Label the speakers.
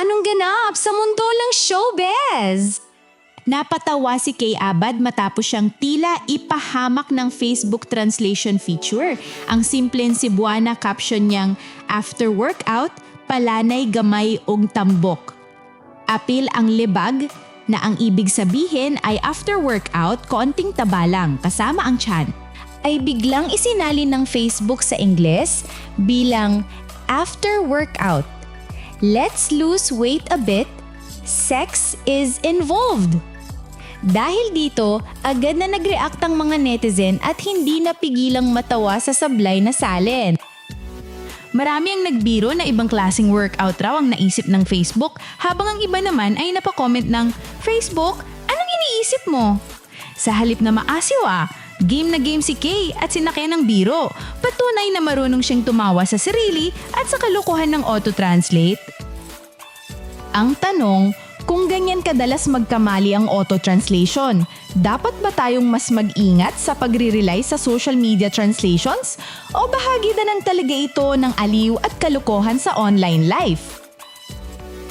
Speaker 1: Anong ganap sa mundo ng showbiz?
Speaker 2: Napatawa si Kay Abad matapos siyang tila ipahamak ng Facebook translation feature. Ang simpleng Cebuana caption niyang, "After workout, palanay gamay og tambok." Apil ang libag na ang ibig sabihin ay after workout, konting taba lang kasama ang tiyan.
Speaker 1: Ay biglang isinalin ng Facebook sa Ingles bilang after workout. Let's lose weight a bit. Sex is involved. Dahil dito, agad na nag-react ang mga netizen at hindi napigilang matawa sa sablay na salin.
Speaker 2: Marami ang nagbiro na ibang klaseng workout raw ang naisip ng Facebook, habang ang iba naman ay napakomment ng, "Facebook, anong iniisip mo?" Sa halip na maasiw game na game si Kay at sinakyan ng biro. Patunay na marunong siyang tumawa sa sarili at sa kalukuhan ng auto-translate. Ang tanong, kung ganyan kadalas magkamali ang auto-translation, dapat ba tayong mas mag-ingat sa pagre-rely sa social media translations? O bahagi na lang talaga ito ng aliw at kalukuhan sa online life?